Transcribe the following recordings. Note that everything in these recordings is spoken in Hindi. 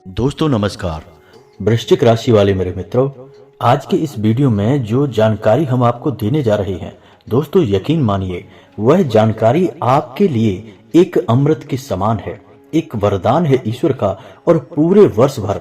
दोस्तों नमस्कार। वृश्चिक राशि वाले मेरे मित्रों, आज के इस वीडियो में जो जानकारी हम आपको देने जा रहे हैं दोस्तों, यकीन मानिए वह जानकारी आपके लिए एक अमृत के समान है, एक वरदान है ईश्वर का, और पूरे वर्ष भर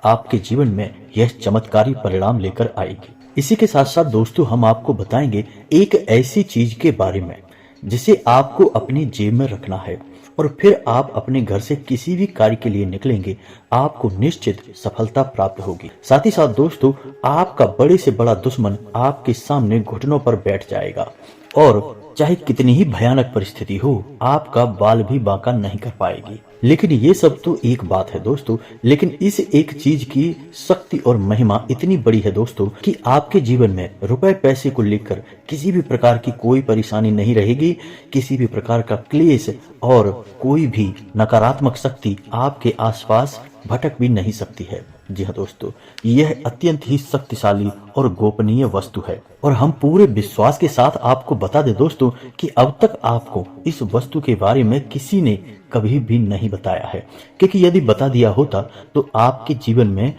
आपके जीवन में यह चमत्कारी परिणाम लेकर आएगी। इसी के साथ साथ दोस्तों हम आपको बताएंगे एक ऐसी चीज के बारे में जिसे आपको अपनी जेब में रखना है और फिर आप अपने घर से किसी भी कार्य के लिए निकलेंगे, आपको निश्चित सफलता प्राप्त होगी। साथ ही साथ दोस्तों, आपका बड़े से बड़ा दुश्मन आपके सामने घुटनों पर बैठ जाएगा और चाहे कितनी ही भयानक परिस्थिति हो, आपका बाल भी बांका नहीं कर पाएगी। लेकिन ये सब तो एक बात है दोस्तों, लेकिन इस एक चीज की शक्ति और महिमा इतनी बड़ी है दोस्तों कि आपके जीवन में रुपए पैसे को लेकर किसी भी प्रकार की कोई परेशानी नहीं रहेगी, किसी भी प्रकार का क्लेश और कोई भी नकारात्मक शक्ति आपके आसपास भटक भी नहीं सकती है। जी हाँ दोस्तों, यह अत्यंत ही शक्तिशाली और गोपनीय वस्तु है और हम पूरे विश्वास के साथ आपको बता दें दोस्तों कि अब तक आपको इस वस्तु के बारे में किसी ने कभी भी नहीं बताया है, क्योंकि यदि बता दिया होता तो आपके जीवन में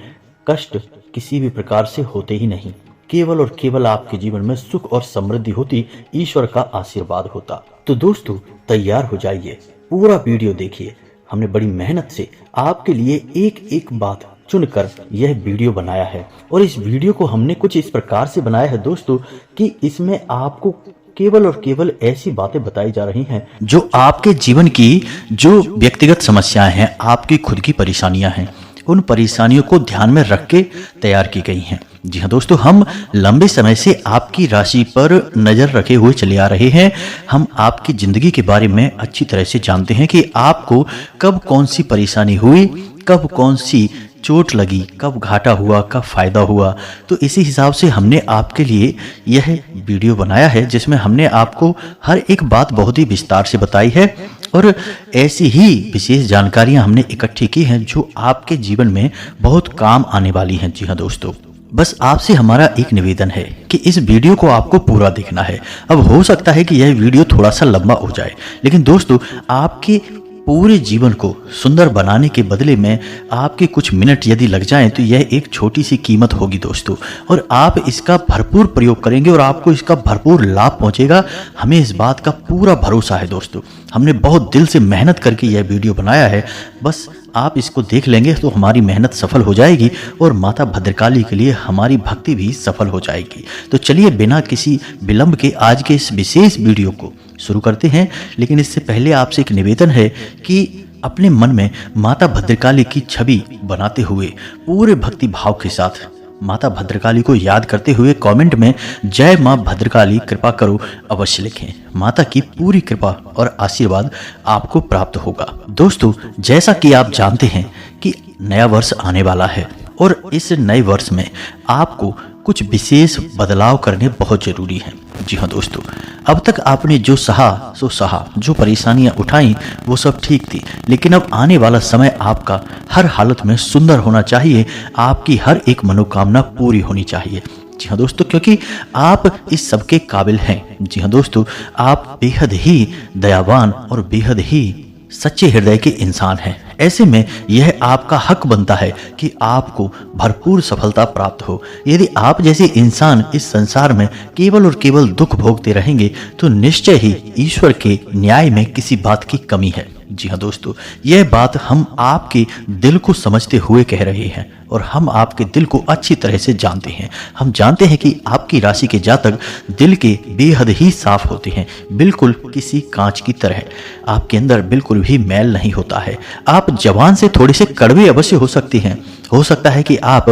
कष्ट किसी भी प्रकार से होते ही नहीं, केवल और केवल आपके जीवन में सुख और समृद्धि होती, ईश्वर का आशीर्वाद होता। तो दोस्तों तैयार हो जाइए, पूरा वीडियो देखिए। हमने बड़ी मेहनत से आपके लिए एक एक बात चुनकर यह वीडियो बनाया है और इस वीडियो को हमने कुछ इस प्रकार से बनाया है दोस्तों कि इसमें आपको केवल और केवल ऐसी बातें बताई जा रही हैं जो आपके जीवन की जो व्यक्तिगत समस्याएं हैं, आपकी खुद की परेशानियां हैं, उन परेशानियों को ध्यान में रख के तैयार की गई हैं। जी हाँ दोस्तों, हम लंबे समय से आपकी राशि पर नजर रखे हुए चले आ रहे हैं। हम आपकी जिंदगी के बारे में अच्छी तरह से जानते हैं कि आपको कब कौन सी परेशानी हुई, कब कौन सी चोट लगी, कब घाटा हुआ, कब फायदा हुआ। तो इसी हिसाब से हमने आपके लिए यह वीडियो बनाया है जिसमें हमने आपको हर एक बात बहुत ही विस्तार से बताई है और ऐसी ही विशेष जानकारियां हमने इकट्ठी की हैं जो आपके जीवन में बहुत काम आने वाली हैं। जी हाँ दोस्तों, बस आपसे हमारा एक निवेदन है कि इस वीडियो को आपको पूरा देखना है। अब हो सकता है कि यह वीडियो थोड़ा सा लंबा हो जाए, लेकिन दोस्तों आपके पूरे जीवन को सुंदर बनाने के बदले में आपके कुछ मिनट यदि लग जाएं तो यह एक छोटी सी कीमत होगी दोस्तों, और आप इसका भरपूर प्रयोग करेंगे और आपको इसका भरपूर लाभ पहुंचेगा। हमें इस बात का पूरा भरोसा है दोस्तों। हमने बहुत दिल से मेहनत करके यह वीडियो बनाया है, बस आप इसको देख लेंगे तो हमारी मेहनत सफल हो जाएगी और माता भद्रकाली के लिए हमारी भक्ति भी सफल हो जाएगी। तो चलिए बिना किसी विलंब के आज के इस विशेष वीडियो को शुरू करते हैं। लेकिन इससे पहले आपसे एक निवेदन है कि अपने मन में माता भद्रकाली की छवि बनाते हुए पूरे भक्ति भाव के साथ माता भद्रकाली को याद करते हुए कमेंट में जय मां भद्रकाली कृपा करो अवश्य लिखें। माता की पूरी कृपा और आशीर्वाद आपको प्राप्त होगा। दोस्तों जैसा कि आप जानते हैं कि नया वर्ष आने वाला है और इस नए वर्ष में आपको कुछ विशेष बदलाव करने बहुत जरूरी हैं। जी हाँ दोस्तों, अब तक आपने जो सहा सो सहा, जो परेशानियां उठाई वो सब ठीक थी, लेकिन अब आने वाला समय आपका हर हालत में सुंदर होना चाहिए, आपकी हर एक मनोकामना पूरी होनी चाहिए। जी हाँ दोस्तों, क्योंकि आप इस सब के काबिल हैं। जी हाँ दोस्तों, आप बेहद ही दयावान और बेहद ही सच्चे हृदय के इंसान हैं। ऐसे में यह आपका हक बनता है कि आपको भरपूर सफलता प्राप्त हो। यदि आप जैसे इंसान इस संसार में केवल और केवल दुख भोगते रहेंगे तो निश्चय ही ईश्वर के न्याय में किसी बात की कमी है। जी हाँ दोस्तों, यह बात हम आपके दिल को समझते हुए कह रहे हैं और हम आपके दिल को अच्छी तरह से जानते हैं। हम जानते हैं कि आपकी राशि के जातक दिल के बेहद ही साफ होते हैं, बिल्कुल किसी कांच की तरह। आपके अंदर बिल्कुल भी मैल नहीं होता है। आप जबान से थोड़े से कड़वे अवश्य हो सकते हैं। हो सकता है कि आप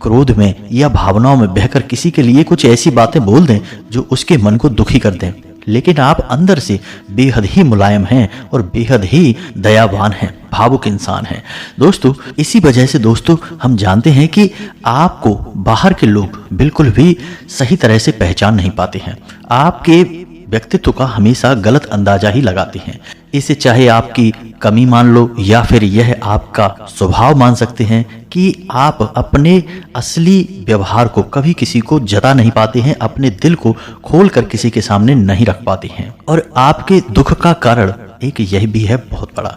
क्रोध में या भावनाओं में बहकर किसी के लिए कुछ ऐसी बातें बोल दें जो उसके मन को दुखी कर दें, लेकिन आप अंदर से बेहद ही मुलायम हैं और बेहद ही दयावान हैं, भावुक इंसान हैं। दोस्तों इसी वजह से दोस्तों हम जानते हैं कि आपको बाहर के लोग बिल्कुल भी सही तरह से पहचान नहीं पाते हैं। आपके व्यक्तित्व का हमेशा गलत अंदाजा ही लगाते हैं। इसे चाहे आपकी कमी मान लो या फिर यह आपका स्वभाव मान सकते हैं कि आप अपने असली व्यवहार को कभी किसी को जता नहीं पाते हैं, अपने दिल को खोल कर किसी के सामने नहीं रख पाते हैं और आपके दुख का कारण एक यह भी है बहुत बड़ा।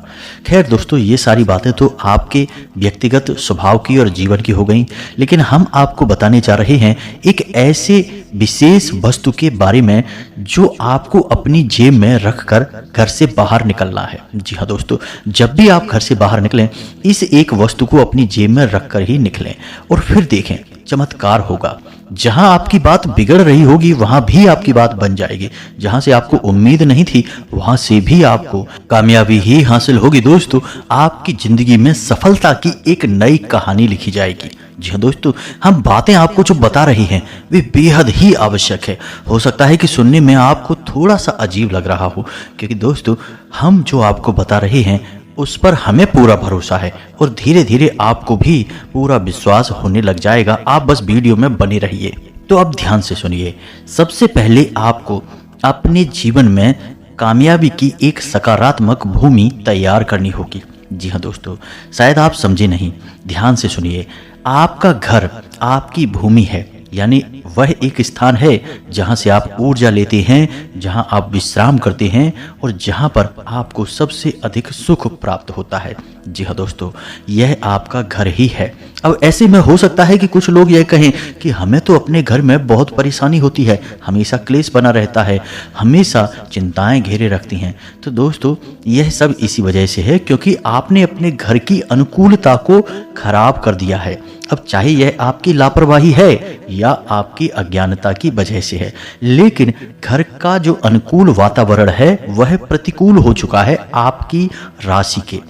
खैर दोस्तों, ये सारी बातें तो आपके व्यक्तिगत स्वभाव की और जीवन की हो गई, लेकिन हम आपको बताने जा रहे हैं एक ऐसे विशेष वस्तु के बारे में जो आपको अपनी जेब में रखकर घर से बाहर निकलना है। जी हाँ दोस्तों, जब भी आप घर से बाहर निकलें, इस एक वस्तु को अपनी जेब में रखकर ही निकलें और फिर देखें चमत्कार होगा। जहां आपकी बात बिगड़ रही होगी वहां भी आपकी बात बन जाएगी। जहां से आपको उम्मीद नहीं थी वहां से भी आपको कामयाबी ही हासिल होगी। दोस्तों, आपकी जिंदगी में सफलता की एक नई कहानी लिखी जाएगी। जी हाँ दोस्तों, हम बातें आपको जो बता रहे हैं वे बेहद ही आवश्यक है। हो सकता है कि सुनने में आपको थोड़ा सा अजीब लग रहा हो, क्योंकि दोस्तों हम जो आपको बता रहे हैं उस पर हमें पूरा भरोसा है और धीरे धीरे आपको भी पूरा विश्वास होने लग जाएगा। आप बस वीडियो में बने रहिए। तो अब ध्यान से सुनिए। सबसे पहले आपको अपने जीवन में कामयाबी की एक सकारात्मक भूमि तैयार करनी होगी। जी हाँ दोस्तों, शायद आप समझे नहीं, ध्यान से सुनिए। आपका घर आपकी भूमि है, यानी वह एक स्थान है जहां से आप ऊर्जा लेते हैं, जहां आप विश्राम करते हैं और जहां पर आपको सबसे अधिक सुख प्राप्त होता है। जी हाँ दोस्तों, यह आपका घर ही है। अब ऐसे में हो सकता है कि कुछ लोग यह कहें कि हमें तो अपने घर में बहुत परेशानी होती है, हमेशा क्लेश बना रहता है, हमेशा चिंताएं घेरे रखती हैं। तो दोस्तों, यह सब इसी वजह से है क्योंकि आपने अपने घर की अनुकूलता को खराब कर दिया है। अब चाहे यह आपकी लापरवाही है या आपकी अज्ञानता की वजह से है, लेकिन घर का जो अनुकूल वातावरण है वह प्रतिकूल हो चुका है आपकी राशि के।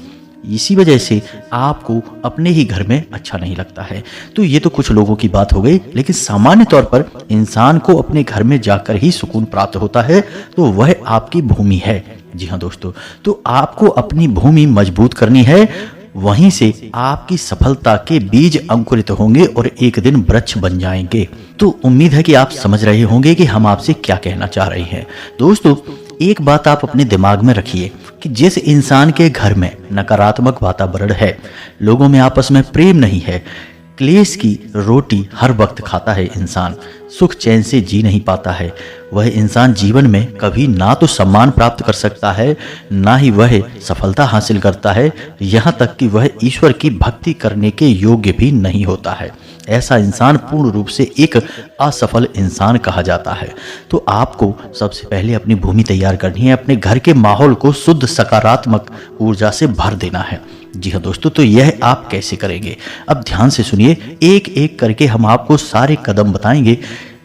इसी वजह से आपको अपने ही घर में अच्छा नहीं लगता है। तो ये तो कुछ लोगों की बात हो गई, लेकिन सामान्य तौर पर इंसान को अपने घर में जाकर ही सुकून प्राप्त होता है, तो वह आपकी भूमि है। जी हाँ दोस्तों, तो आपको अपनी भूमि मजबूत करनी है, वहीं से आपकी सफलता के बीज अंकुरित होंगे और एक दिन वृक्ष बन जाएंगे। तो उम्मीद है कि आप समझ रहे होंगे कि हम आपसे क्या कहना चाह रहे हैं। दोस्तों, एक बात आप अपने दिमाग में रखिए कि जिस इंसान के घर में नकारात्मक वातावरण है, लोगों में आपस में प्रेम नहीं है, क्लेश की रोटी हर वक्त खाता है इंसान, सुख चैन से जी नहीं पाता है, वह इंसान जीवन में कभी ना तो सम्मान प्राप्त कर सकता है, ना ही वह सफलता हासिल करता है, यहाँ तक कि वह ईश्वर की भक्ति करने के योग्य भी नहीं होता है। ऐसा इंसान पूर्ण रूप से एक असफल इंसान कहा जाता है। तो आपको सबसे पहले अपनी भूमि तैयार करनी है, अपने घर के माहौल को शुद्ध सकारात्मक ऊर्जा से भर देना है। जी हाँ दोस्तों, तो यह आप कैसे करेंगे? अब ध्यान से सुनिए, एक एक करके हम आपको सारे कदम बताएंगे।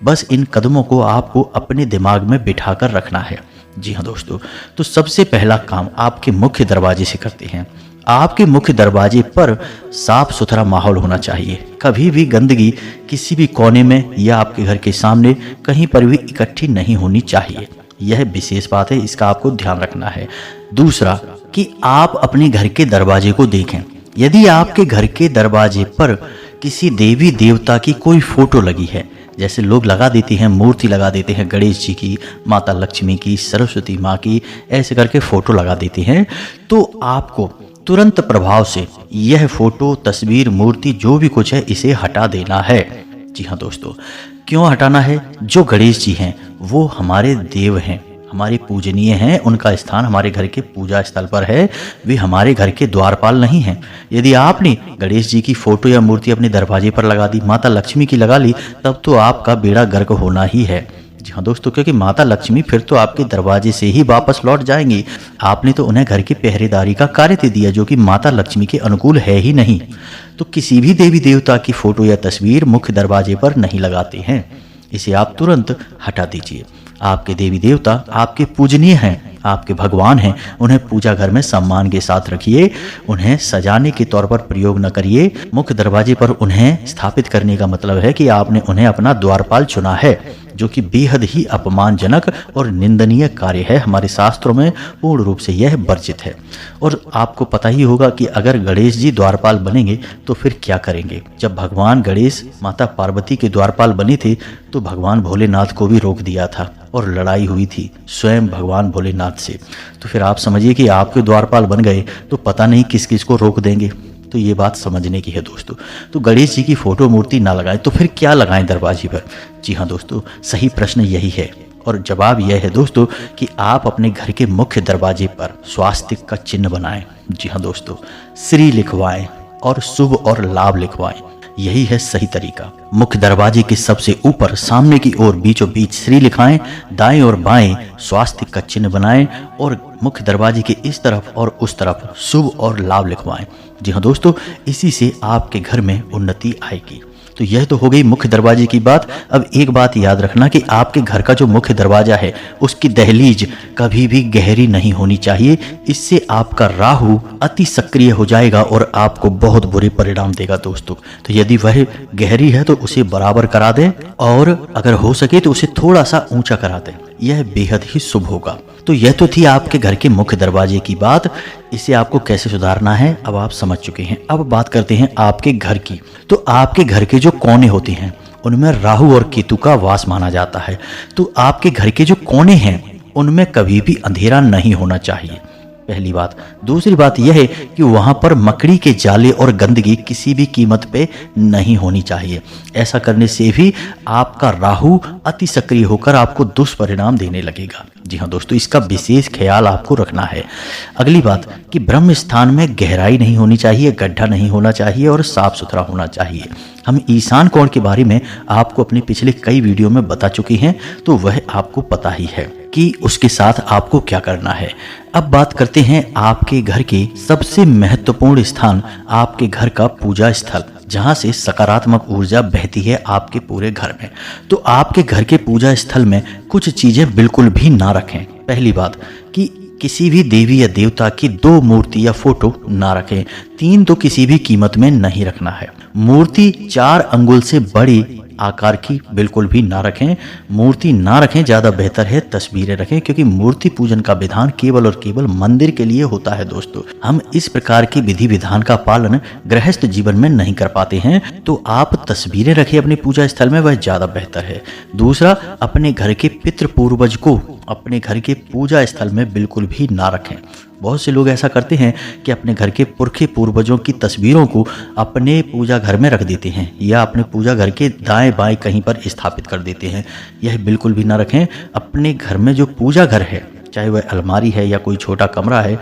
बस इन कदमों को आपको अपने दिमाग में बिठा कर रखना है। जी हाँ दोस्तों, तो सबसे पहला काम आपके मुख्य दरवाजे से करते हैं। आपके मुख्य दरवाजे पर साफ सुथरा माहौल होना चाहिए। कभी भी गंदगी किसी भी कोने में या आपके घर के सामने कहीं पर भी इकट्ठी नहीं होनी चाहिए। यह विशेष बात है, इसका आपको ध्यान रखना है। दूसरा कि आप अपने घर के दरवाजे को देखें। यदि आपके घर के दरवाजे पर किसी देवी देवता की कोई फोटो लगी है, जैसे लोग लगा देते हैं, मूर्ति लगा देते हैं गणेश जी की, माता लक्ष्मी की, सरस्वती माँ की, ऐसे करके फोटो लगा देते हैं, तो आपको तुरंत प्रभाव से यह फोटो, तस्वीर, मूर्ति जो भी कुछ है इसे हटा देना है। जी हाँ दोस्तों, क्यों हटाना है? जो गणेश जी हैं वो हमारे देव हैं, हमारे पूजनीय हैं, उनका स्थान हमारे घर के पूजा स्थल पर है, वे हमारे घर के द्वारपाल नहीं हैं। यदि आपने गणेश जी की फोटो या मूर्ति अपने दरवाजे पर लगा दी, माता लक्ष्मी की लगा ली, तब तो आपका बेड़ा गर्क होना ही है। जी हाँ दोस्तों, क्योंकि माता लक्ष्मी फिर तो आपके दरवाजे से ही वापस लौट जाएंगी। आपने तो उन्हें घर की पहरेदारी का कार्य दे दिया, जो कि माता लक्ष्मी के अनुकूल है ही नहीं। तो किसी भी देवी देवता की फोटो या तस्वीर मुख्य दरवाजे पर नहीं लगाते हैं, इसे आप तुरंत हटा दीजिए। आपके देवी देवता आपके पूजनीय हैं, आपके भगवान हैं, उन्हें पूजा घर में सम्मान के साथ रखिए। उन्हें सजाने के तौर पर प्रयोग न करिए। मुख्य दरवाजे पर उन्हें स्थापित करने का मतलब है कि आपने उन्हें अपना द्वारपाल चुना है, जो कि बेहद ही अपमानजनक और निंदनीय कार्य है। हमारे शास्त्रों में पूर्ण रूप से यह वर्जित है। और आपको पता ही होगा कि अगर गणेश जी द्वारपाल बनेंगे तो फिर क्या करेंगे। जब भगवान गणेश माता पार्वती के द्वारपाल बने थे तो भगवान भोलेनाथ को भी रोक दिया था और लड़ाई हुई थी स्वयं भगवान भोलेनाथ से। तो फिर आप समझिए कि आपके द्वारपाल बन गए तो पता नहीं किस किस को रोक देंगे। तो ये बात समझने की है दोस्तों। तो गणेश जी की फोटो मूर्ति ना लगाएं, तो फिर क्या लगाएं दरवाजे पर? जी हाँ दोस्तों, सही प्रश्न यही है और जवाब यह है दोस्तों कि आप अपने घर के मुख्य दरवाजे पर स्वास्तिक का चिन्ह बनाएं। जी हाँ दोस्तों, श्री लिखवाएं और शुभ और लाभ लिखवाएं। यही है सही तरीका। मुख्य दरवाजे के सबसे ऊपर सामने की ओर बीचों बीच श्री लिखाएं, दाएं और बाएं स्वास्तिक का चिन्ह बनाएं और मुख्य दरवाजे के इस तरफ और उस तरफ शुभ और लाभ लिखवाएं। जी हाँ दोस्तों, इसी से आपके घर में उन्नति आएगी। तो यह तो हो गई मुख्य दरवाजे की बात। अब एक बात याद रखना कि आपके घर का जो मुख्य दरवाजा है उसकी दहलीज कभी भी गहरी नहीं होनी चाहिए। इससे आपका राहु अति सक्रिय हो जाएगा और आपको बहुत बुरे परिणाम देगा दोस्तों। तो यदि वह गहरी है तो उसे बराबर करा दें और अगर हो सके तो उसे थोड़ा सा ऊंचा करा दें। यह बेहद ही शुभ होगा। तो यह तो थी आपके घर के मुख्य दरवाजे की बात। इसे आपको कैसे सुधारना है अब आप समझ चुके हैं। अब बात करते हैं आपके घर की। तो आपके घर के जो कोने होते हैं उनमें राहु और केतु का वास माना जाता है। तो आपके घर के जो कोने हैं उनमें कभी भी अंधेरा नहीं होना चाहिए, पहली बात। दूसरी बात यह है कि वहां पर मकड़ी के जाले और गंदगी किसी भी कीमत पे नहीं होनी चाहिए। ऐसा करने से भी आपका राहु अति सक्रिय होकर आपको दुष्परिणाम देने लगेगा। जी हाँ दोस्तों, इसका विशेष ख्याल आपको रखना है। अगली बात कि ब्रह्म स्थान में गहराई नहीं होनी चाहिए, गड्ढा नहीं होना चाहिए और साफ सुथरा होना चाहिए। हम ईशान कोण के बारे में आपको अपने पिछले कई वीडियो में बता चुके हैं, तो वह आपको पता ही है कि उसके साथ आपको क्या करना है। अब बात करते हैं आपके घर के सबसे महत्वपूर्ण स्थान, आपके घर का पूजा स्थल, जहां से सकारात्मक ऊर्जा बहती है आपके पूरे घर में। तो आपके घर के पूजा स्थल में कुछ चीजें बिल्कुल भी ना रखें। पहली बात कि किसी भी देवी या देवता की 2 मूर्ति या फोटो ना रखें। 3 तो किसी भी कीमत में नहीं रखना है। मूर्ति 4 अंगुल से बड़ी आकार की बिल्कुल भी ना रखें। मूर्ति ना रखें, ज्यादा बेहतर है तस्वीरें रखें, क्योंकि मूर्ति पूजन का विधान केवल और केवल मंदिर के लिए होता है दोस्तों। हम इस प्रकार की विधि विधान का पालन गृहस्थ जीवन में नहीं कर पाते हैं। तो आप तस्वीरें रखें अपने पूजा स्थल में, वह ज्यादा बेहतर है। दूसरा, अपने घर के पितृ पूर्वज को अपने घर के पूजा स्थल में बिल्कुल भी ना रखें। बहुत से लोग ऐसा करते हैं कि अपने घर के पुरखे पूर्वजों की तस्वीरों को अपने पूजा घर में रख देते हैं या अपने पूजा घर के दाएं बाएं कहीं पर स्थापित कर देते हैं। यह बिल्कुल भी ना रखें। अपने घर में जो पूजा घर है, चाहे वह अलमारी है या कोई छोटा कमरा है,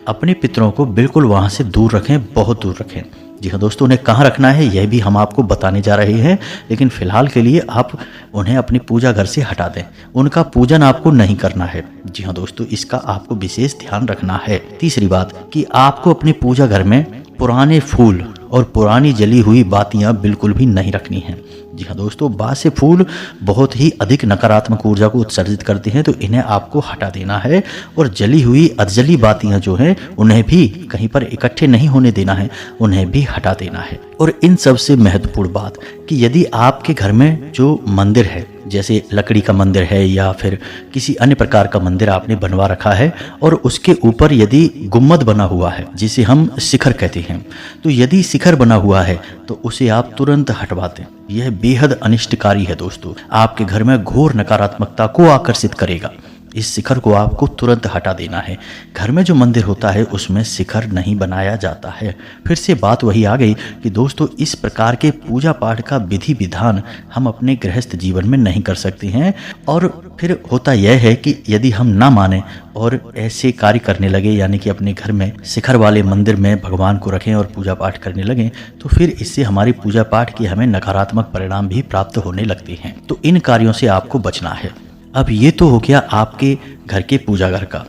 अपने पितरों को बिल्कुल वहां से दूर रखें, बहुत दूर रखें। जी हाँ दोस्तों, उन्हें कहाँ रखना है यह भी हम आपको बताने जा रहे हैं, लेकिन फिलहाल के लिए आप उन्हें अपने पूजा घर से हटा दें। उनका पूजन आपको नहीं करना है। जी हाँ दोस्तों, इसका आपको विशेष ध्यान रखना है। तीसरी बात कि आपको अपने पूजा घर में पुराने फूल और पुरानी जली हुई बातियां बिल्कुल भी नहीं रखनी हैं। जी हाँ दोस्तों, बासे फूल बहुत ही अधिक नकारात्मक ऊर्जा को उत्सर्जित करते हैं, तो इन्हें आपको हटा देना है। और जली हुई अधजली बातियां जो हैं उन्हें भी कहीं पर इकट्ठे नहीं होने देना है, उन्हें भी हटा देना है। और इन सबसे महत्वपूर्ण बात कि यदि आपके घर में जो मंदिर है, जैसे लकड़ी का मंदिर है या फिर किसी अन्य प्रकार का मंदिर आपने बनवा रखा है और उसके ऊपर यदि गुम्मद बना हुआ है, जिसे हम शिखर कहते हैं, तो यदि शिखर बना हुआ है तो उसे आप तुरंत हटवा दें। यह बेहद अनिष्टकारी है दोस्तों, आपके घर में घोर नकारात्मकता को आकर्षित करेगा। इस शिखर को आपको तुरंत हटा देना है। घर में जो मंदिर होता है उसमें शिखर नहीं बनाया जाता है। फिर से बात वही आ गई कि दोस्तों, इस प्रकार के पूजा पाठ का विधि विधान हम अपने गृहस्थ जीवन में नहीं कर सकते हैं। और फिर होता यह है कि यदि हम ना माने और ऐसे कार्य करने लगे, यानी कि अपने घर में शिखर वाले मंदिर में भगवान को रखें और पूजा पाठ करने लगें, तो फिर इससे हमारी पूजा पाठ की हमें नकारात्मक परिणाम भी प्राप्त होने लगते हैं। तो इन कार्यों से आपको बचना है। अब ये तो हो गया आपके घर के पूजा घर का।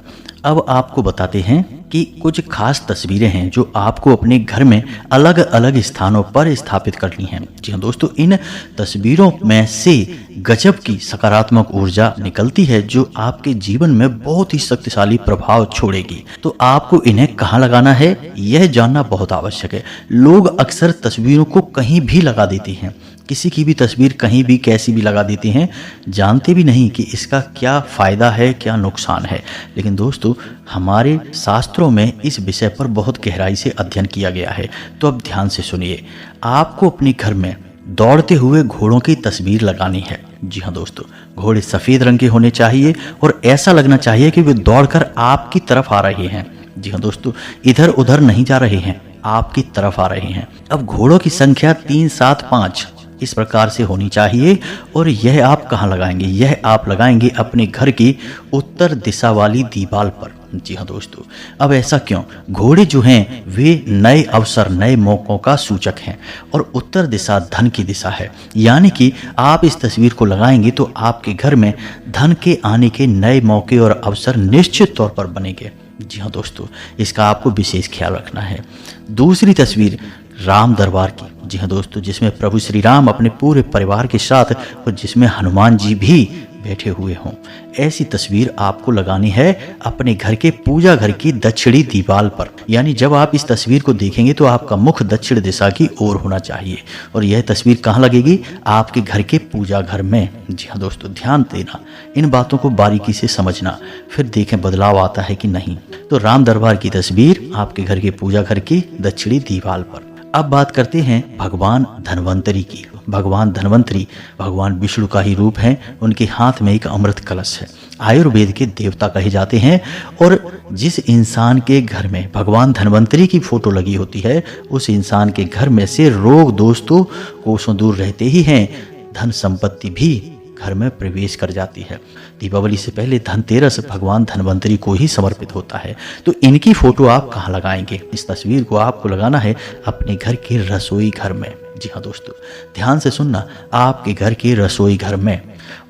अब आपको बताते हैं कि कुछ खास तस्वीरें हैं जो आपको अपने घर में अलग अलग स्थानों पर स्थापित करनी है। जी हाँ दोस्तों, इन तस्वीरों में से गजब की सकारात्मक ऊर्जा निकलती है जो आपके जीवन में बहुत ही शक्तिशाली प्रभाव छोड़ेगी। तो आपको इन्हें कहाँ लगाना है यह जानना बहुत आवश्यक है। लोग अक्सर तस्वीरों को कहीं भी लगा देते हैं, किसी की भी तस्वीर कहीं भी कैसी भी लगा देते हैं, जानते भी नहीं कि इसका क्या फायदा है, क्या नुकसान है। लेकिन दोस्तों, हमारे शास्त्रों में इस विषय पर बहुत गहराई से अध्ययन किया गया है। तो अब ध्यान से सुनिए, आपको अपने घर में दौड़ते हुए घोड़ों की तस्वीर लगानी है। जी हाँ दोस्तों, घोड़े सफेद रंग के होने चाहिए और ऐसा लगना चाहिए कि वे दौड़कर आपकी तरफ आ रहे हैं। जी हाँ दोस्तों, इधर उधर नहीं जा रहे हैं, आपकी तरफ आ रहे हैं। अब घोड़ों की संख्या 3, 7, 5 इस प्रकार से होनी चाहिए। और यह आप कहाँ लगाएंगे? यह आप लगाएंगे अपने घर की उत्तर दिशा वाली दीवार पर। जी हाँ दोस्तों, अब ऐसा क्यों? घोड़े जो हैं वे नए अवसर, नए मौकों का सूचक हैं और उत्तर दिशा धन की दिशा है। यानी कि आप इस तस्वीर को लगाएंगे तो आपके घर में धन के आने के नए मौके और अवसर निश्चित तौर पर बनेंगे। जी हाँ दोस्तों, इसका आपको विशेष ख्याल रखना है। दूसरी तस्वीर राम दरबार की। जी हाँ दोस्तों, जिसमें प्रभु श्री राम अपने पूरे परिवार के साथ और जिसमें हनुमान जी भी बैठे हुए हों, ऐसी तस्वीर आपको लगानी है अपने घर के पूजा घर की दक्षिणी दीवार पर। यानी जब आप इस तस्वीर को देखेंगे तो आपका मुख दक्षिण दिशा की ओर होना चाहिए। और यह तस्वीर कहाँ लगेगी? आपके घर के पूजा घर में। जी हाँ दोस्तों, ध्यान देना, इन बातों को बारीकी से समझना, फिर देखें बदलाव आता है कि नहीं। तो राम दरबार की तस्वीर आपके घर के पूजा घर की दक्षिणी दीवार पर। अब बात करते हैं भगवान धन्वंतरी की। भगवान धन्वंतरी भगवान विष्णु का ही रूप है। उनके हाथ में एक अमृत कलश है। आयुर्वेद के देवता कहे जाते हैं। और जिस इंसान के घर में भगवान धन्वंतरी की फोटो लगी होती है, उस इंसान के घर में से रोग दोस्तों कोसों दूर रहते ही हैं, धन संपत्ति भी घर में प्रवेश कर जाती है। दीपावली से पहले धनतेरस भगवान धन्वंतरी को ही समर्पित होता है। तो इनकी फोटो आप कहाँ लगाएंगे? इस तस्वीर को आपको लगाना है अपने घर के रसोई घर में। जी हाँ दोस्तों, ध्यान से सुनना, आपके घर के रसोई घर में।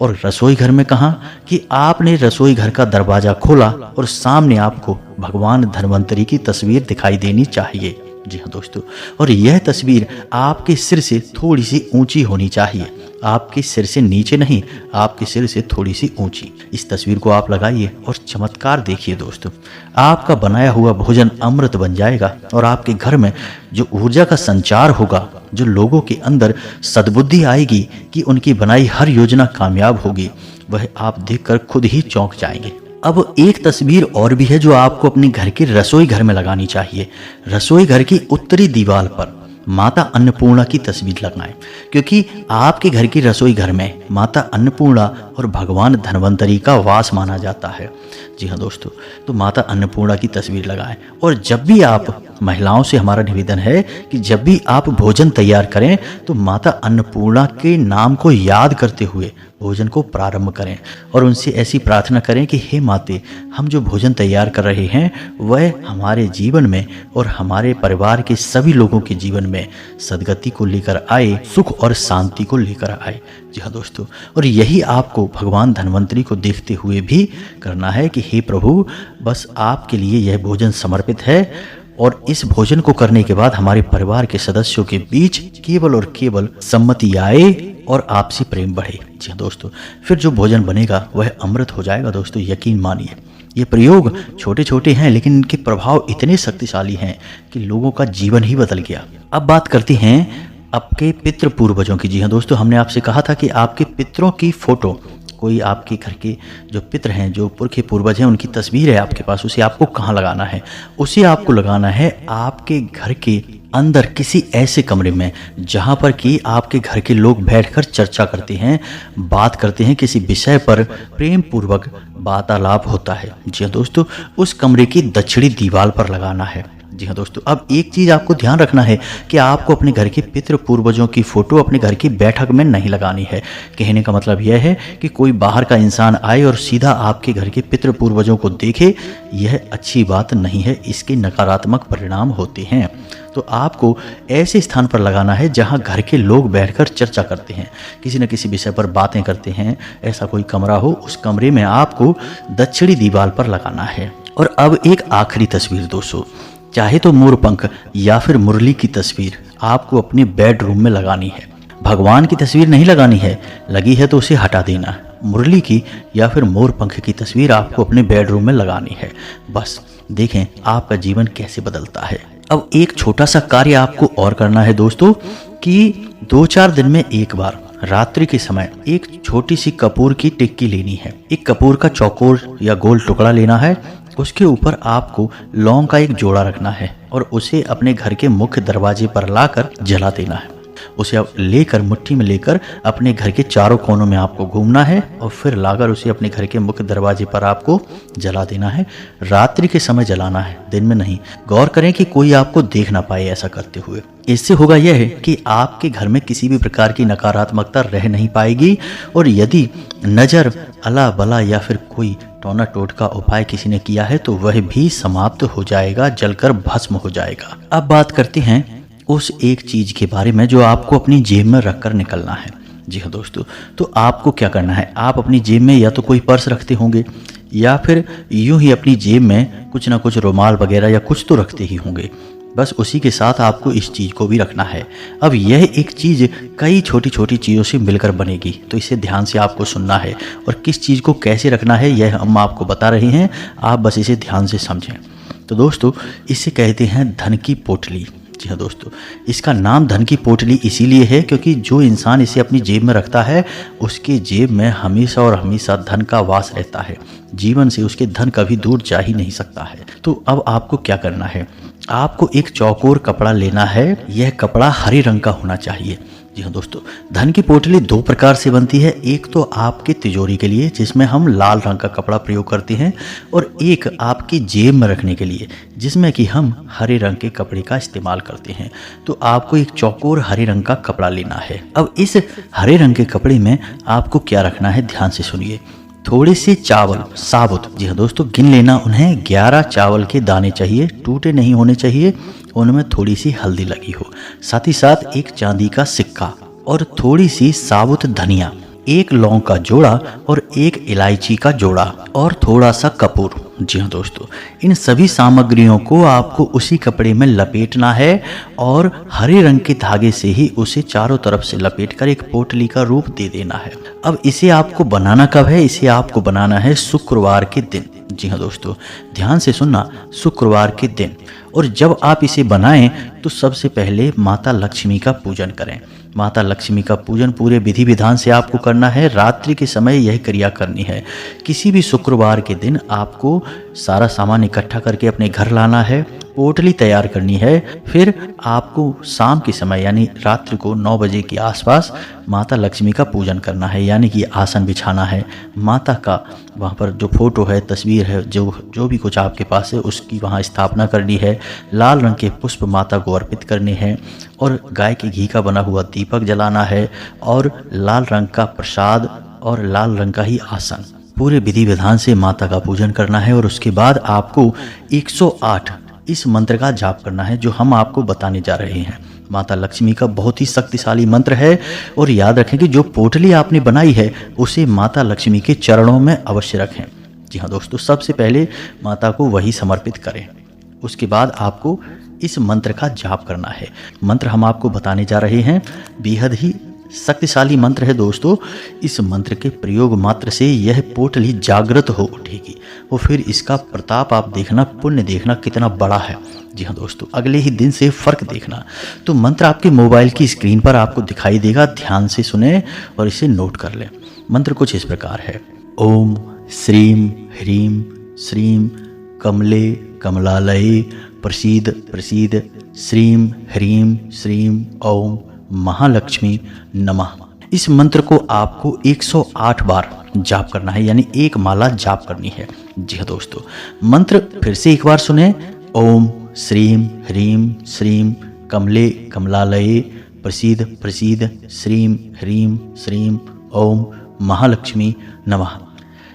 और रसोई घर में कहाँ कि आपने रसोई घर का दरवाजा खोला और सामने आपको भगवान धन्वंतरी की तस्वीर दिखाई देनी चाहिए। जी हाँ दोस्तों, और यह तस्वीर आपके सिर से थोड़ी सी ऊंची होनी चाहिए। आपके सिर से नीचे नहीं, आपके सिर से थोड़ी सी ऊंची। इस तस्वीर को आप लगाइए और चमत्कार देखिए दोस्तों। आपका बनाया हुआ भोजन अमृत बन जाएगा और आपके घर में जो ऊर्जा का संचार होगा, जो लोगों के अंदर सद्बुद्धि आएगी कि उनकी बनाई हर योजना कामयाब होगी, वह आप देखकर खुद ही चौंक जाएंगे। अब एक तस्वीर और भी है जो आपको अपने घर के रसोई घर में लगानी चाहिए। रसोई घर की उत्तरी दीवार पर माता अन्नपूर्णा की तस्वीर लगाएं, क्योंकि आपके घर की रसोई घर में माता अन्नपूर्णा और भगवान धन्वंतरी का वास माना जाता है। जी हाँ दोस्तों, तो माता अन्नपूर्णा की तस्वीर लगाएं। और जब भी आप, महिलाओं से हमारा निवेदन है कि जब भी आप भोजन तैयार करें तो माता अन्नपूर्णा के नाम को याद करते हुए भोजन को प्रारंभ करें और उनसे ऐसी प्रार्थना करें कि हे माते, हम जो भोजन तैयार कर रहे हैं वह हमारे जीवन में और हमारे परिवार के सभी लोगों के जीवन में सद्गति को लेकर आए, सुख और शांति को लेकर आए। जी हाँ दोस्तों, और यही आपको भगवान धन्वंतरी को देखते हुए भी करना है कि हे प्रभु, बस आपके लिए यह भोजन समर्पित है और इस भोजन को करने के बाद हमारे परिवार के सदस्यों के बीच केवल और केवल सम्मति आए और आपसी प्रेम बढ़े। जी हाँ दोस्तों, फिर जो भोजन बनेगा वह अमृत हो जाएगा दोस्तों, यकीन मानिए। ये प्रयोग छोटे छोटे हैं लेकिन इनके प्रभाव इतने शक्तिशाली हैं कि लोगों का जीवन ही बदल गया। अब बात करते हैं आपके पितृ पूर्वजों की। जी हाँ दोस्तों, हमने आपसे कहा था कि आपके पितरों की फोटो, कोई आपके घर के जो पितर हैं, जो पुरखे पूर्वज हैं, उनकी तस्वीर है आपके पास, उसे आपको कहाँ लगाना है? उसे आपको लगाना है आपके घर के अंदर किसी ऐसे कमरे में जहाँ पर कि आपके घर के लोग बैठकर चर्चा करते हैं, बात करते हैं, किसी विषय पर प्रेम पूर्वक वार्तालाप होता है। जी हाँ दोस्तों, उस कमरे की दक्षिणी दीवार पर लगाना है। जी हाँ दोस्तों, अब एक चीज़ आपको ध्यान रखना है कि आपको अपने घर के पितृ पूर्वजों की फोटो अपने घर की बैठक में नहीं लगानी है। कहने का मतलब यह है कि कोई बाहर का इंसान आए और सीधा आपके घर के पितृ पूर्वजों को देखे, यह अच्छी बात नहीं है, इसके नकारात्मक परिणाम होते हैं। तो आपको ऐसे स्थान पर लगाना है जहां घर के लोग बैठकर चर्चा करते हैं, किसी न किसी विषय पर बातें करते हैं, ऐसा कोई कमरा हो, उस कमरे में आपको दक्षिणी दीवार पर लगाना है। और अब एक आखिरी तस्वीर दोस्तों, चाहे तो मोरपंख या फिर मुरली की तस्वीर आपको अपने बेडरूम में लगानी है। भगवान की तस्वीर नहीं लगानी है, लगी है तो उसे हटा देना। मुरली की या फिर मोरपंख की तस्वीर आपको अपने बेडरूम में लगानी है। बस देखें आपका जीवन कैसे बदलता है। अब एक छोटा सा कार्य आपको और करना है दोस्तों कि 2-4 दिन में एक बार रात्रि के समय एक छोटी सी कपूर की टिक्की लेनी है। एक कपूर का चौकोर या गोल टुकड़ा लेना है, उसके ऊपर आपको लौंग का एक जोड़ा रखना है और उसे अपने घर के मुख्य दरवाजे पर लाकर जला देना है। उसे आप लेकर मुट्ठी में लेकर अपने घर के चारों कोनों में आपको घूमना है और फिर लाकर उसे अपने घर के मुख्य दरवाजे पर आपको जला देना है। रात्रि के समय जलाना है, दिन में नहीं। गौर करें कि कोई आपको देख ना पाए ऐसा करते हुए। इससे होगा यह है कि आपके घर में किसी भी प्रकार की नकारात्मकता रह नहीं पाएगी और यदि नजर, अला बला या फिर कोई टोना टोट का उपाय किसी ने किया है तो वह भी समाप्त हो जाएगा, जलकर भस्म हो जाएगा। अब बात करते हैं उस एक चीज के बारे में जो आपको अपनी जेब में रखकर निकलना है। जी हाँ दोस्तों, तो आपको क्या करना है, आप अपनी जेब में या तो कोई पर्स रखते होंगे या फिर यूं ही अपनी जेब में कुछ ना कुछ रुमाल वगैरह या कुछ तो रखते ही होंगे। बस उसी के साथ आपको इस चीज़ को भी रखना है। अब यह एक चीज़ कई छोटी छोटी चीज़ों से मिलकर बनेगी, तो इसे ध्यान से आपको सुनना है और किस चीज़ को कैसे रखना है यह हम आपको बता रहे हैं, आप बस इसे ध्यान से समझें। तो दोस्तों, इसे कहते हैं धन की पोटली। जी हाँ दोस्तों, इसका नाम धन की पोटली इसीलिए है क्योंकि जो इंसान इसे अपनी जेब में रखता है उसके जेब में हमेशा और हमेशा धन का वास रहता है। जीवन से उसके धन कभी दूर जा ही नहीं सकता है। तो अब आपको क्या करना है, आपको एक चौकोर कपड़ा लेना है। यह कपड़ा हरे रंग का होना चाहिए। जी हाँ दोस्तों, धन की पोटली दो प्रकार से बनती है। एक तो आपके तिजोरी के लिए जिसमें हम लाल रंग का कपड़ा प्रयोग करते हैं और एक आपकी जेब में रखने के लिए जिसमें कि हम हरे रंग के कपड़े का इस्तेमाल करते हैं। तो आपको एक चौकोर हरे रंग का कपड़ा लेना है। अब इस हरे रंग के कपड़े में आपको क्या रखना है, ध्यान से सुनिए। थोड़े से चावल साबुत, जी हाँ दोस्तों, गिन लेना उन्हें 11 चावल के दाने चाहिए, टूटे नहीं होने चाहिए, उनमें थोड़ी सी हल्दी लगी हो, साथ ही साथ एक चांदी का सिक्का और थोड़ी सी साबुत धनिया, एक लौंग का जोड़ा और एक इलायची का जोड़ा और थोड़ा सा कपूर। जी हाँ दोस्तों, इन सभी सामग्रियों को आपको उसी कपड़े में लपेटना है और हरे रंग के धागे से ही उसे चारों तरफ से लपेटकर एक पोटली का रूप दे देना है। अब इसे आपको बनाना कब है, इसे आपको बनाना है शुक्रवार के दिन। जी हाँ दोस्तों, ध्यान से सुनना, शुक्रवार के दिन। और जब आप इसे बनाएं तो सबसे पहले माता लक्ष्मी का पूजन करें। माता लक्ष्मी का पूजन पूरे विधि विधान से आपको करना है। रात्रि के समय यह क्रिया करनी है। किसी भी शुक्रवार के दिन आपको सारा सामान इकट्ठा करके अपने घर लाना है, पोटली तैयार करनी है। फिर आपको शाम के समय यानी रात्रि को 9 बजे के आसपास माता लक्ष्मी का पूजन करना है, यानी कि आसन बिछाना है। माता का वहाँ पर जो फोटो है, तस्वीर है, जो भी कुछ आपके पास है उसकी वहाँ स्थापना करनी है। लाल रंग के पुष्प माता को अर्पित करने हैं और गाय के घी का बना हुआ दीपक जलाना है और लाल रंग का प्रसाद और लाल रंग का ही आसन, पूरे विधि विधान से माता का पूजन करना है। और उसके बाद आपको 108 इस मंत्र का जाप करना है जो हम आपको बताने जा रहे हैं। माता लक्ष्मी का बहुत ही शक्तिशाली मंत्र है और याद रखें कि जो पोटली आपने बनाई है उसे माता लक्ष्मी के चरणों में अवश्य रखें। जी हाँ दोस्तों, सबसे पहले माता को वही समर्पित करें। उसके बाद आपको इस मंत्र का जाप करना है। मंत्र हम आपको बताने जा रहे हैं, बेहद ही शक्तिशाली मंत्र है दोस्तों। इस मंत्र के प्रयोग मात्र से यह पोटली जागृत हो उठेगी और फिर इसका प्रताप आप देखना, पुण्य देखना कितना बड़ा है। जी हाँ दोस्तों, अगले ही दिन से फर्क देखना। तो मंत्र आपके मोबाइल की स्क्रीन पर आपको दिखाई देगा, ध्यान से सुने और इसे नोट कर लें। मंत्र कुछ इस प्रकार है। ओम श्रीम ह्रीम श्रीम कमले कमलालये प्रसीद प्रसीद श्रीम ह्रीम श्रीम ओम महालक्ष्मी नमः। इस मंत्र को आपको 108 बार जाप करना है, यानी एक माला जाप करनी है। जी हाँ दोस्तों, मंत्र फिर से एक बार सुने। ओम श्रीम ह्रीम श्रीम कमले कमलालये प्रसीद प्रसीद श्रीम ह्रीम श्रीम ओम महालक्ष्मी नमः।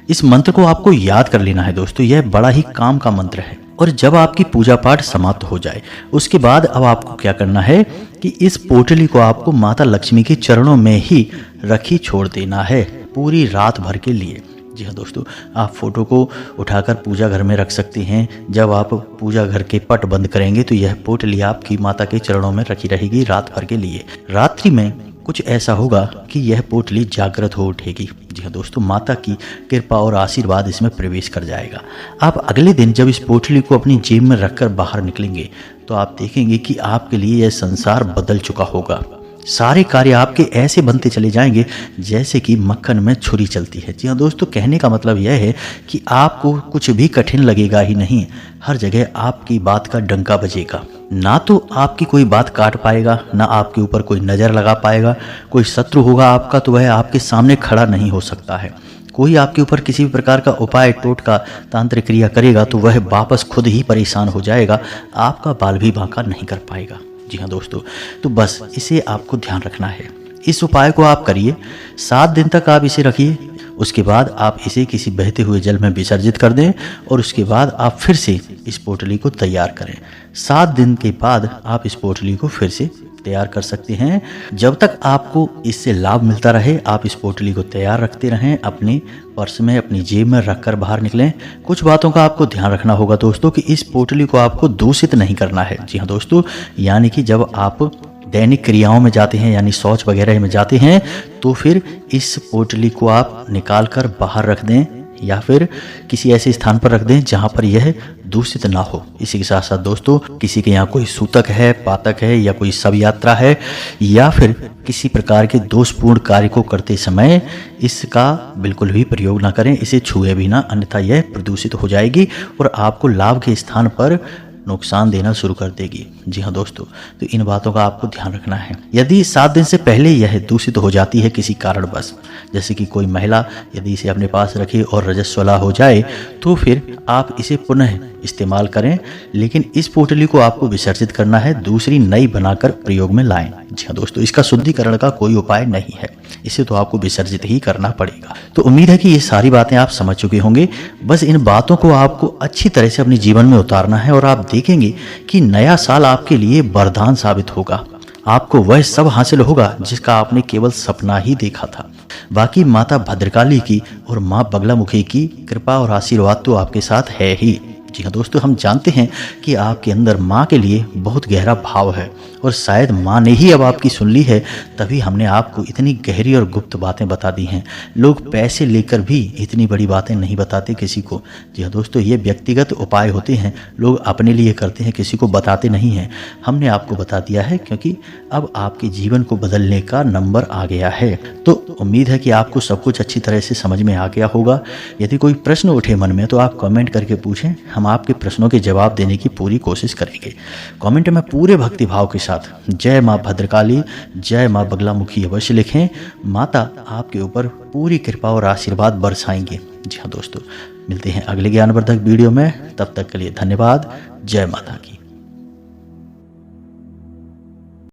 इस मंत्र को आपको याद कर लेना है दोस्तों, यह बड़ा ही काम का मंत्र है। और जब आपकी पूजा पाठ समाप्त हो जाए उसके बाद अब आपको क्या करना है कि इस पोटली को आपको माता लक्ष्मी के चरणों में ही रखी छोड़ देना है पूरी रात भर के लिए। जी हाँ दोस्तों, आप फोटो को उठाकर पूजा घर में रख सकते हैं। जब आप पूजा घर के पट बंद करेंगे तो यह पोटली आपकी माता के चरणों में रखी रहेगी रात भर के लिए। रात्रि में कुछ ऐसा होगा कि यह पोटली जागृत हो उठेगी। जी हाँ दोस्तों, माता की कृपा और आशीर्वाद इसमें प्रवेश कर जाएगा। आप अगले दिन जब इस पोटली को अपनी जेब में रखकर बाहर निकलेंगे तो आप देखेंगे कि आपके लिए यह संसार बदल चुका होगा। सारे कार्य आपके ऐसे बनते चले जाएंगे जैसे कि मक्खन में छुरी चलती है। जी हाँ दोस्तों, कहने का मतलब यह है कि आपको कुछ भी कठिन लगेगा ही नहीं, हर जगह आपकी बात का डंका बजेगा। ना तो आपकी कोई बात काट पाएगा, ना आपके ऊपर कोई नज़र लगा पाएगा। कोई शत्रु होगा आपका तो वह आपके सामने खड़ा नहीं हो सकता है। कोई आपके ऊपर किसी भी प्रकार का उपाय, टोटका, तांत्रिक क्रिया करेगा तो वह वापस खुद ही परेशान हो जाएगा, आपका बाल भी बांका नहीं कर पाएगा। जी हाँ दोस्तों, तो बस इसे आपको ध्यान रखना है। इस उपाय को आप करिए, 7 दिन तक आप इसे रखिए। उसके बाद आप इसे किसी बहते हुए जल में विसर्जित कर दें और उसके बाद आप फिर से इस पोटली को तैयार करें। 7 दिन के बाद आप इस पोटली को फिर से तैयार कर सकते हैं। जब तक आपको इससे लाभ मिलता रहे, आप इस पोटली को तैयार रखते रहें, अपने पर्स में, अपनी जेब में रखकर बाहर निकलें। कुछ बातों का आपको ध्यान रखना होगा दोस्तों कि इस पोटली को आपको दूषित नहीं करना है। जी हाँ दोस्तों, यानी कि जब आप दैनिक क्रियाओं में जाते हैं, यानी शौच वगैरह में जाते हैं, तो फिर इस पोटली को आप निकाल कर बाहर रख दें या फिर किसी ऐसे स्थान पर रख दें जहां पर यह दूषित ना हो। इसी के साथ साथ दोस्तों, किसी के यहाँ कोई सूतक है, पातक है या कोई शव यात्रा है या फिर किसी प्रकार के दोषपूर्ण कार्य को करते समय इसका बिल्कुल भी प्रयोग ना करें, इसे छुए भी ना, अन्यथा यह प्रदूषित हो जाएगी और आपको लाभ के स्थान पर नुकसान देना शुरू कर देगी। जी हाँ दोस्तों, तो इन बातों का आपको ध्यान रखना है। यदि 7 दिन से पहले यह दूषित हो जाती है किसी कारणवश, जैसे कि कोई महिला यदि इसे अपने पास रखे और रजस्वला हो जाए, तो फिर आप इसे पुनः इस्तेमाल करें, लेकिन इस पोटली को आपको विसर्जित करना है, दूसरी नई बनाकर प्रयोग में लाएं। जी हाँ दोस्तों, इसका शुद्धिकरण का कोई उपाय नहीं है, इसे तो आपको विसर्जित ही करना पड़ेगा। तो उम्मीद है कि ये सारी बातें आप समझ चुके होंगे। बस इन बातों को आपको अच्छी तरह से अपने जीवन में उतारना है और आप देखेंगे कि नया साल आपके लिए वरदान साबित होगा। आपको वह सब हासिल होगा जिसका आपने केवल सपना ही देखा था। बाकी माता भद्रकाली की और माँ बगलामुखी की कृपा और आशीर्वाद तो आपके साथ है ही। जी हाँ दोस्तों, हम जानते हैं कि आपके अंदर माँ के लिए बहुत गहरा भाव है और शायद माँ ने ही अब आपकी सुन ली है, तभी हमने आपको इतनी गहरी और गुप्त बातें बता दी हैं। लोग पैसे लेकर भी इतनी बड़ी बातें नहीं बताते किसी को। जी हाँ दोस्तों, ये व्यक्तिगत उपाय होते हैं, लोग अपने लिए करते हैं, किसी को बताते नहीं हैं। हमने आपको बता दिया है क्योंकि अब आपके जीवन को बदलने का नंबर आ गया है। तो उम्मीद है कि आपको सब कुछ अच्छी तरह से समझ में आ गया होगा। यदि कोई प्रश्न उठे मन में तो आप कमेंट करके पूछें, हम आपके प्रश्नों के जवाब देने की पूरी कोशिश करेंगे। कमेंट में पूरे भक्ति भाव के साथ जय माँ भद्रकाली, जय माँ बगलामुखी अवश्य लिखें। माता आपके ऊपर पूरी कृपा और आशीर्वाद बरसाएंगे। जी हाँ दोस्तों, मिलते हैं अगले ज्ञानवर्धक वीडियो में, तब तक के लिए धन्यवाद। जय माता की।